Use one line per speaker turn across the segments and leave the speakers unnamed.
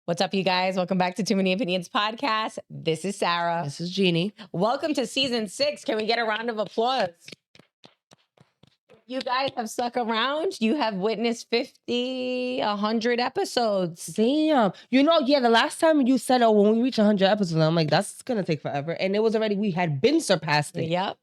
What's up, you guys? Welcome back to Too Many Opinions podcast. This is Sara.
This is Ginny.
Welcome to season 6. Can we get a round of applause? You guys have stuck around. You have witnessed 50, 100 episodes.
Damn. The last time you said, when we reach 100 episodes, I'm like, that's going to take forever. And it was already, we had been surpassed it.
Yep.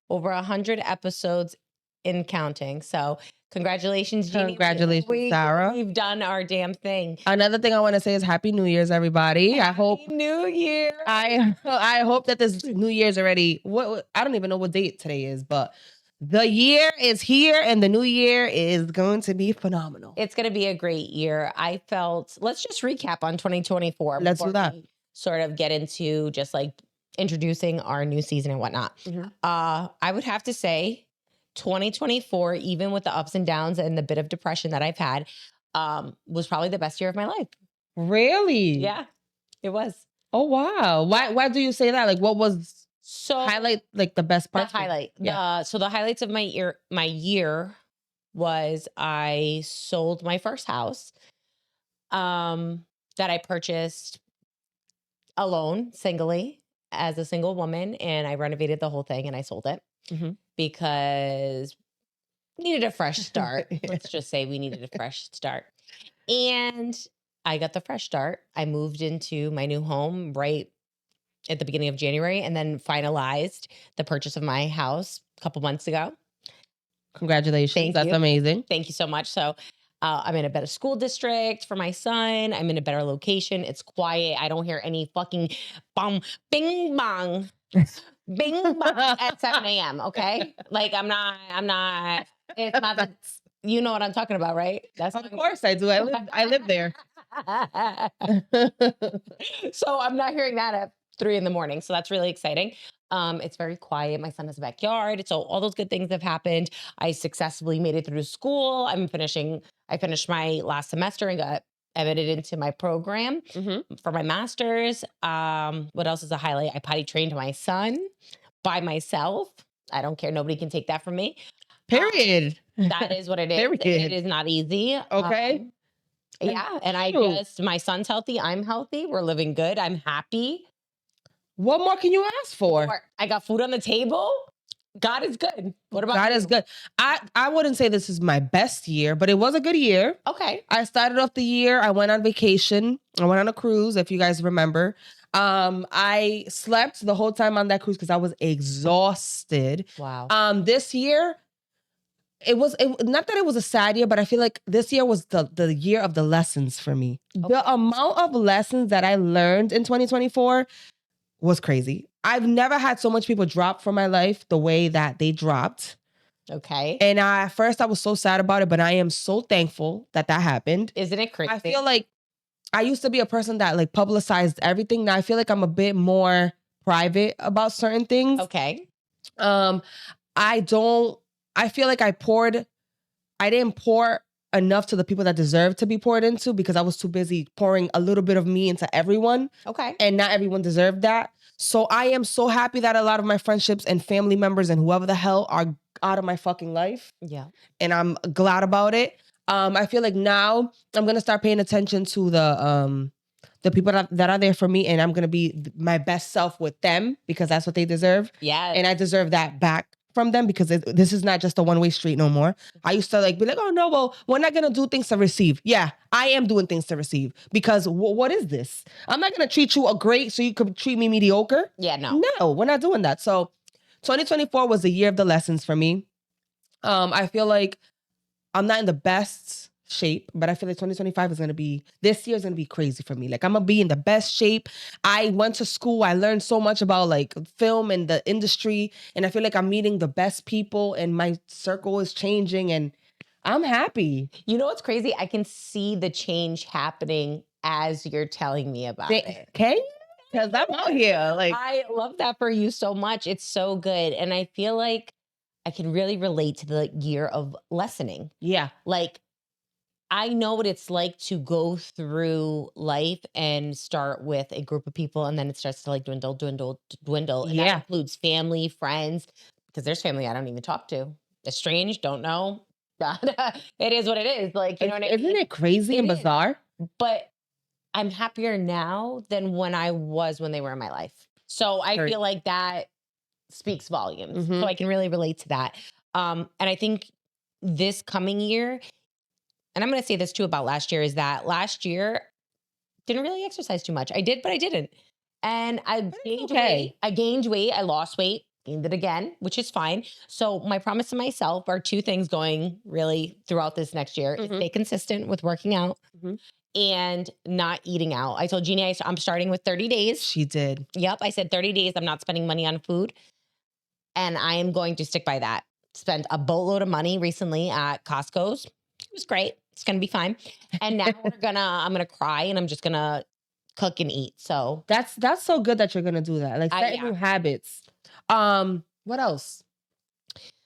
Over 100 episodes in counting. So congratulations, Ginny.
Congratulations, Sara.
We've done our damn thing.
Another thing I want to say is Happy New Year's, everybody.
Happy New Year.
I hope that this New Year's already, I don't even know what date today is, but the year is here and the new year is going to be phenomenal.
It's going to be a great year. Let's just recap on 2024.
Let's do that.
Sort of get into just like introducing our new season and whatnot.
Mm-hmm.
I would have to say 2024, even with the ups and downs and the bit of depression that I've had, was probably the best year of my life.
Really?
Yeah, it was.
Oh, wow. Why do you say that? Like, what was...
So
highlight like the best part.
The highlight.
Yeah.
So the highlights of my year was I sold my first house that I purchased alone, singly, as a single woman, and I renovated the whole thing and I sold it because we needed a fresh start. Let's just say we needed a fresh start. And I got the fresh start. I moved into my new home right at the beginning of January and then finalized the purchase of my house a couple months ago.
Congratulations. That's amazing.
Thank you so much. So I'm in a better school district for my son. I'm in a better location. It's quiet. I don't hear any fucking bing bong, bing bong at 7 a.m. Okay. Like it's not that, you know what I'm talking about, right?
Of course I do. I live there.
So I'm not hearing that at 3 a.m. So that's really exciting. It's very quiet. My son has a backyard. So all those good things have happened. I successfully made it through school. I finished my last semester and got admitted into my program for my master's. What else is a highlight? I potty trained my son by myself. I don't care. Nobody can take that from me.
Period.
That is what it is.
Period.
It is not easy.
Okay.
Yeah. And my son's healthy. I'm healthy. We're living good. I'm happy.
What more can you ask for?
I got food on the table. God is good. What about
God
you?
is good. I wouldn't say this is my best year, but it was a good year.
Okay.
I started off the year. I went on vacation. I went on a cruise, if you guys remember. I slept the whole time on that cruise because I was exhausted.
Wow.
This year, it not that it was a sad year, but I feel like this year was the year of the lessons for me. Okay. The amount of lessons that I learned in 2024 was crazy. I've never had so much people drop from my life the way that they dropped.
Okay.
And at first I was so sad about it, but I am so thankful that happened.
Isn't it crazy?
I feel like I used to be a person that like publicized everything. Now I feel like I'm a bit more private about certain things.
Okay.
I feel like I didn't pour enough to the people that deserve to be poured into because I was too busy pouring a little bit of me into everyone.
Okay.
And not everyone deserved that. So I am so happy that a lot of my friendships and family members and whoever the hell are out of my fucking life.
Yeah.
And I'm glad about it. I feel like now I'm going to start paying attention to the people that are there for me, and I'm going to be my best self with them because that's what they deserve.
Yeah.
And I deserve that back from them because this is not just a one-way street no more. I used to be like, oh no, well, we're not going to do things to receive. Yeah, I am doing things to receive because what is this? I'm not going to treat you great so you could treat me mediocre.
Yeah, no.
No, we're not doing that. So 2024 was the year of the lessons for me. I feel like I'm not in the best shape, but I feel like 2025 this year is going to be crazy for me. Like I'm going to be in the best shape. I went to school. I learned so much about like film and the industry. And I feel like I'm meeting the best people and my circle is changing and I'm happy.
You know what's crazy? I can see the change happening as you're telling me about it.
Okay? Because I'm out here. Like
I love that for you so much. It's so good. And I feel like I can really relate to the year of lessening.
Yeah.
Like I know what it's like to go through life and start with a group of people and then it starts to like dwindle. And that includes family, friends, because there's family I don't even talk to. Estranged, don't know. It is what it is. Like, you know what I mean?
Isn't it crazy and bizarre?
But I'm happier now than when I was when they were in my life. So I
Right.
feel like that speaks volumes.
Mhm.
So I can really relate to that. And I think this coming year, and I'm going to say this too about last year, is that last year didn't really exercise too much. I did, but I didn't. And I
But it's
gained
okay.
weight. I gained weight. I lost weight, gained it again, which is fine. So my promise to myself are two things going really throughout this next year: is
Mhm.
stay consistent with working out
Mhm.
and not eating out. I told Jeannie I'm starting with 30 days.
She did.
Yep. I said 30 days. I'm not spending money on food. And I am going to stick by that. Spent a boatload of money recently at Costco's. It was great. It's gonna be fine. And now I'm gonna cry and I'm just gonna cook and eat. So
That's so good that you're gonna do that. Like set
yeah.
new habits. What else?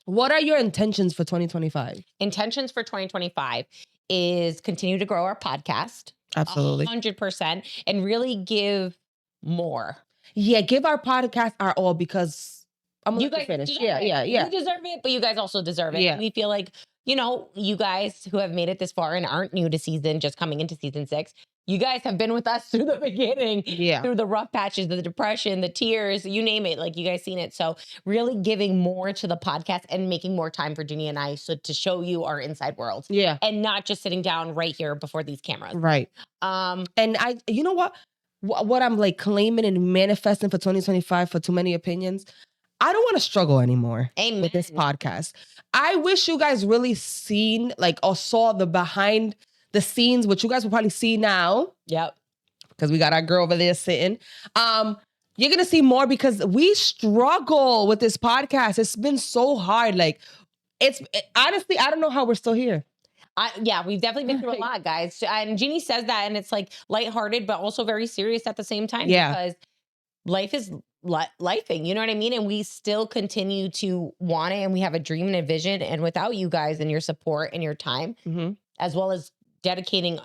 What are your intentions for 2025?
Intentions for 2025 is continue to grow our podcast.
Absolutely.
100% and really give more.
Yeah, give our podcast our all because I'm gonna
You
let you
guys
finish.
deserve
Yeah,
it.
yeah, yeah.
We deserve it, but you guys also deserve it.
Yeah.
We feel like, you guys who have made it this far and aren't new to season, just coming into season 6, you guys have been with us through the beginning,
Yeah.
through the rough patches, the depression, the tears, you name it. Like you guys seen it. So really giving more to the podcast and making more time for Ginny and I so to show you our inside world.
Yeah.
And not just sitting down right here before these cameras.
Right. And you know what I'm like claiming and manifesting for 2025 for Too Many Opinions? I don't want to struggle anymore with this podcast. I wish you guys really seen like or saw the behind the scenes, which you guys will probably see now.
Yep.
Because we got our girl over there sitting. You're gonna see more because we struggle with this podcast. It's been so hard. Like honestly, I don't know how we're still here.
Yeah, we've definitely been through a lot, guys. And Jeannie says that, and it's like lighthearted, but also very serious at the same time.
Yeah.
Because life is lifing, you know what I mean? And we still continue to want it, and we have a dream and a vision. And without you guys and your support and your time,
Mhm.
as well as dedicating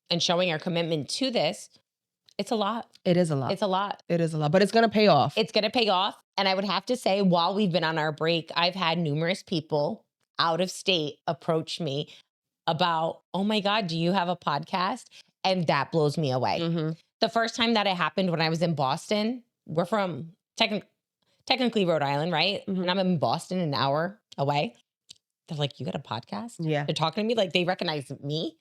and showing our commitment to this, it's a lot.
It is a lot.
It's a lot.
It is a lot, but it's gonna pay off.
It's going to pay off. And I would have to say, while we've been on our break, I've had numerous people out of state approach me about, oh my God, do you have a podcast? And that blows me away.
Mhm.
The first time that it happened when I was in Boston, we're from technically Rhode Island, right?
Mhm.
And I'm in Boston an hour away. They're like, you got a podcast?
Yeah.
They're talking to me like they recognize me.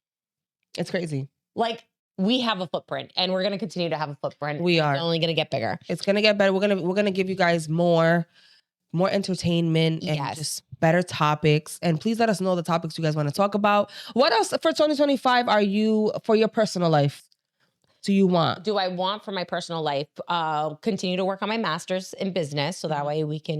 It's crazy.
Like we have a footprint and we're going to continue to have a footprint.
We are.
It's only going to get bigger.
It's gonna get better. We're gonna give you guys more entertainment and
Yes.
just better topics. And please let us know the topics you guys want to talk about. What else for 2025 are you for your personal life? Do you want?
Do I want for my personal life? Continue to work on my master's in business, so that way we can,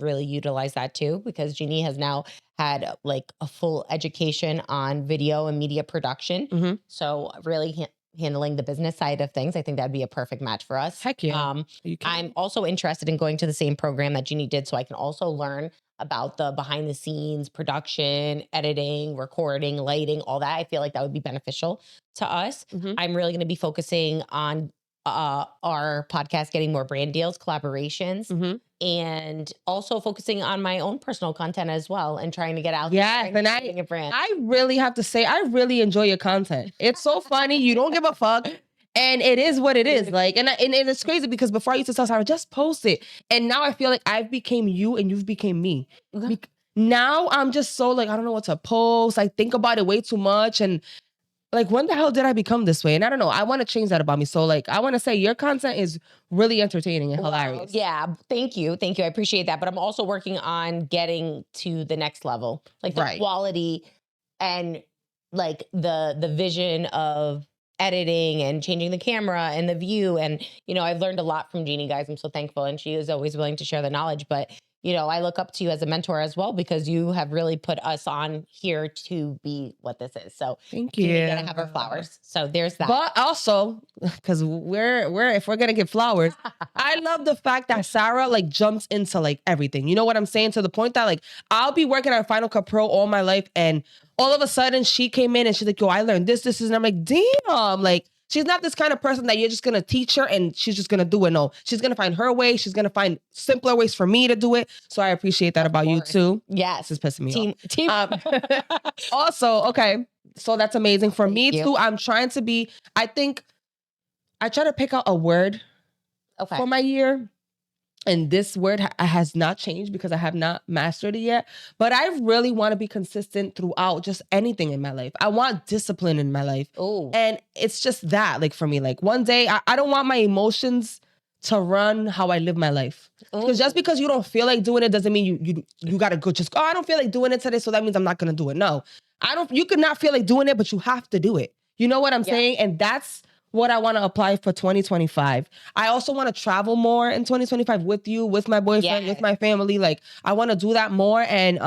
really utilize that too. Because Jeannie has now had like a full education on video and media production,
Mhm.
so really handling the business side of things. I think that'd be a perfect match for us.
Heck yeah. You can.
I'm also interested in going to the same program that Jeannie did, so I can also learn about the behind the scenes production, editing, recording, lighting, all that. I feel like that would be beneficial to us.
Mhm.
I'm really going to be focusing on our podcast, getting more brand deals, collaborations,
Mhm.
and also focusing on my own personal content as well and trying to get out
Yes,
there
and
creating a brand.
I really have to say, I really enjoy your content. It's so funny. You don't give a fuck. And it is what it is. Like, and it's crazy because before I used to tell Sarah, just post it. And now I feel like I've became you and you've became me.
Okay.
Now I'm just so like, I don't know what to post. I think about it way too much. And like, when the hell did I become this way? And I don't know. I want to change that about me. So like, I want to say your content is really entertaining and hilarious.
Yeah. Thank you. Thank you. I appreciate that. But I'm also working on getting to the next level, like the quality and like the vision of editing and changing the camera and the view. And, I've learned a lot from Jeannie, guys. I'm so thankful. And she is always willing to share the knowledge. But, I look up to you as a mentor as well, because you have really put us on here to be what this is. So
thank you.
Jeannie gotta have her flowers. So there's that.
But also, because if we're gonna get flowers, I love the fact that Sara like jumps into like everything. You know what I'm saying? To the point that like I'll be working on Final Cut Pro all my life, and all of a sudden she came in and she's like, yo, I learned this, and I'm like, damn, like she's not this kind of person that you're just gonna teach her and she's just gonna do it. No, she's gonna find her way. She's gonna find simpler ways for me to do it. So I appreciate that about you too.
Yes.
This is pissing me off.
Team.
Also, okay, so that's amazing for me
you.
too. I'm trying to be, I think I try to pick out a word
Okay.
for my year. And this word has not changed because I have not mastered it yet. But I really want to be consistent throughout just anything in my life. I want discipline in my life.
Ooh.
And it's just that, like, for me, like, one day, I don't want my emotions to run how I live my life. Because just because you don't feel like doing it doesn't mean you got to go just, I don't feel like doing it today, so that means I'm not going to do it. No. You could not feel like doing it, but you have to do it. You know what I'm saying? And that's what I want to apply for 2025. I also want to travel more in 2025 with you, with my boyfriend, with my family. Like, I want to do that more. And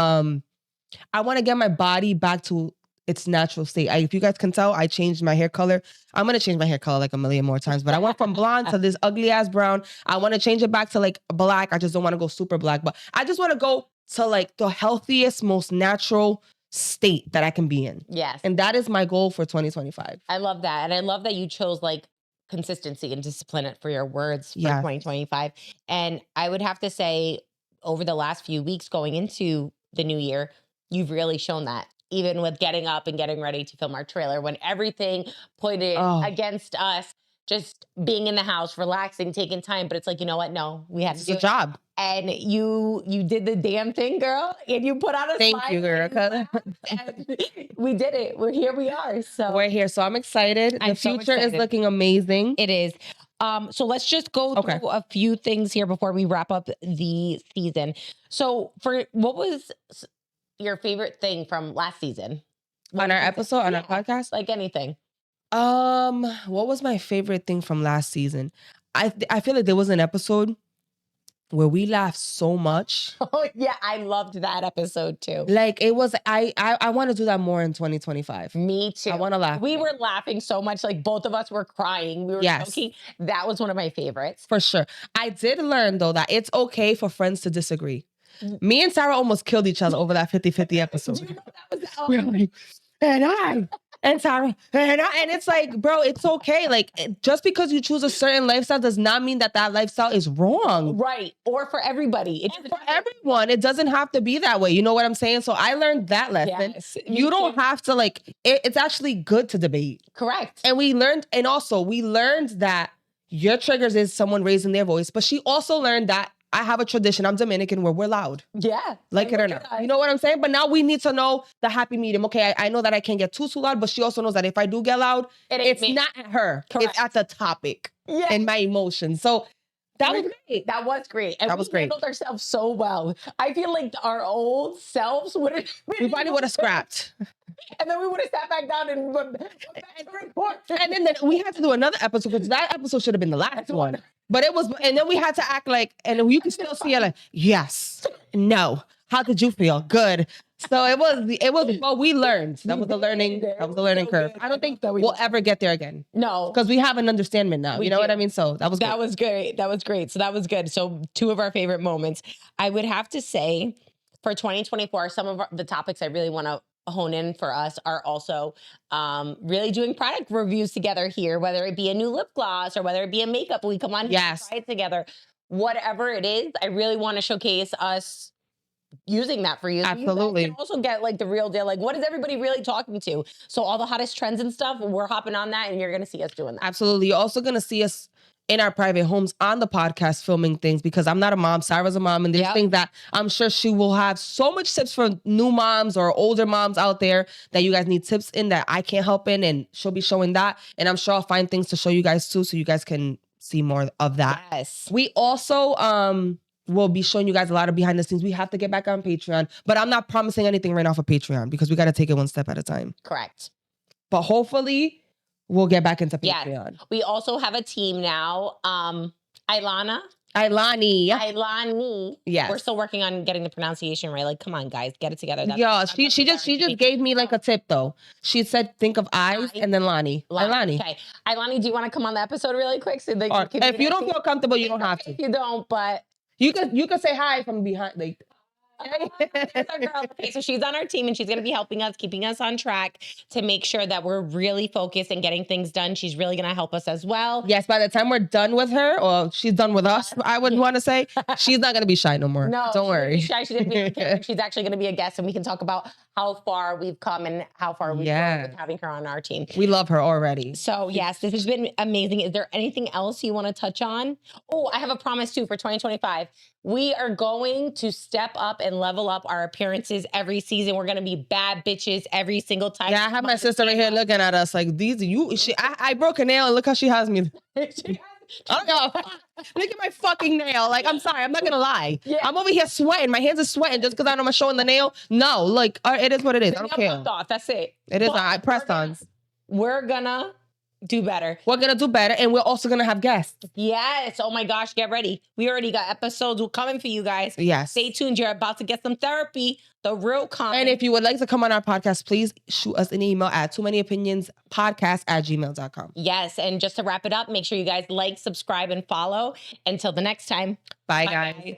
I want to get my body back to its natural state. If you guys can tell, I changed my hair color. I'm going to change my hair color like a million more times, but I went from blonde to this ugly ass brown. I want to change it back to like black. I just don't want to go super black, but I just want to go to like the healthiest, most natural state that I can be in.
Yes.
And that is my goal for 2025.
I love that. And I love that you chose like consistency and discipline for your words for 2025. And I would have to say over the last few weeks going into the new year, you've really shown that. Even with getting up and getting ready to film our trailer, when everything pointed against us, just being in the house, relaxing, taking time. But it's like, you know what? No, we had to do
a job.
And you did the damn thing, girl. And you put on a
Thank you, girl.
And we did it. Here we are. So
we're here. So I'm excited. The future is looking amazing.
It is. So let's just go through a few things here before we wrap up the season. So what was your favorite thing from last season?
On our episode, on our podcast?
Like anything.
What was my favorite thing from last season? I feel like there was an episode where we laughed so much.
Oh yeah, I loved that episode too.
Like it was, I want to do that more in 2025.
Me too.
I want to laugh.
We were laughing so much, like both of us were crying. We were joking. That was one of my favorites.
For sure. I did learn though that it's okay for friends to disagree. Me and Sarah almost killed each other over that 50-50 episode.
You know, that was
we were like, and Sarah, and it's like, bro, it's okay. Like, just because you choose a certain lifestyle does not mean that lifestyle is wrong.
Right. Or for everybody.
It's for everyone. It doesn't have to be that way. You know what I'm saying? So I learned that lesson.
Yes,
you don't have to like, it's actually good to debate.
Correct.
And we learned that your triggers is someone raising their voice, but she also learned that I have a tradition. I'm Dominican where we're loud.
Yeah.
Like it or not. You know what I'm saying? But now we need to know the happy medium. Okay, I know that I can't get too loud, but she also knows that if I do get loud, it's not at her. Correct. It's at the topic and my emotions. So that was great.
That was great. And
that was great.
We handled ourselves so well. I feel like our old selves we
probably would have scrapped.
And then we would have sat back down and went back to report.
And then we had to do another episode because that episode should have been the last one. But it was, and then we had to act like, and you can still see it like, yes, no. How did you feel? Good. So it was, well, we learned. That was the learning curve. I don't think that we'll ever get there again.
No.
Because we have an understanding now. You know what I mean? So that was good.
That was great. That was great. So that was good. So 2 of our favorite moments. I would have to say for 2024, some of the topics I really want to hone in for us are also really doing product reviews together here, whether it be a new lip gloss or whether it be a makeup. We come on here and try it together. Whatever it is, I really want to showcase us using that for you.
Absolutely.
So you can also get like the real deal. Like, what is everybody really talking to? So all the hottest trends and stuff, we're hopping on that and you're going to see us doing that.
Absolutely. You're also going to see us in our private homes on the podcast filming things because I'm not a mom. Sarah's a mom. And there's things that I'm sure she will have so much tips for new moms or older moms out there that you guys need tips in that I can't help in. And she'll be showing that. And I'm sure I'll find things to show you guys too so you guys can see more of that.
Yes.
We also will be showing you guys a lot of behind the scenes. We have to get back on Patreon. But I'm not promising anything right now for Patreon because we got to take it one step at a time.
Correct.
But hopefully we'll get back into Patreon.
Yeah. We also have a team now. Ilani.
Yes.
We're still working on getting the pronunciation right. Like, come on, guys, get it together.
She just gave me like a tip though. She said, think of eyes and then Ilani.
Okay. Ilani, do you want to come on the episode really quick? So
if you don't feel comfortable, you don't have to.
If you don't, but
you could say hi from behind. Like,
There's our girl. Okay, so she's on our team and she's going to be helping us, keeping us on track to make sure that we're really focused and getting things done. She's really going to help us as well.
Yes, by the time we're done with her, or she's done with us, I would want to say, she's not going to be shy no more.
No,
don't worry.
She's going to be on camera. She's actually going to be a guest, and we can talk about how far we've come and how far we've grown with having her on our team.
We love her already.
So yes, this has been amazing. Is there anything else you want to touch on? Oh, I have a promise too for 2025. We are going to step up and level up our appearances every season. We're going to be bad bitches every single time.
Yeah, I have my sister right here looking at us like these. I broke a nail and look how she has me. I don't know. Look at my fucking nail. Like, I'm sorry, I'm not gonna lie. Yeah. I'm over here sweating. My hands are sweating just because I know I'm showing the nail. No, like it is what it is. I don't care.
Off. That's it.
It is. I pressed on.
We're gonna do better.
We're gonna do better, and we're also gonna have guests.
Yes. Oh my gosh, get ready. We already got episodes coming for you guys.
Yes.
Stay tuned. You're about to get some therapy. The real comment.
And if you would like to come on our podcast, please shoot us an email at toomanyopinionspodcast@gmail.com.
Yes. And just to wrap it up, make sure you guys like, subscribe, and follow. Until the next time.
Bye guys.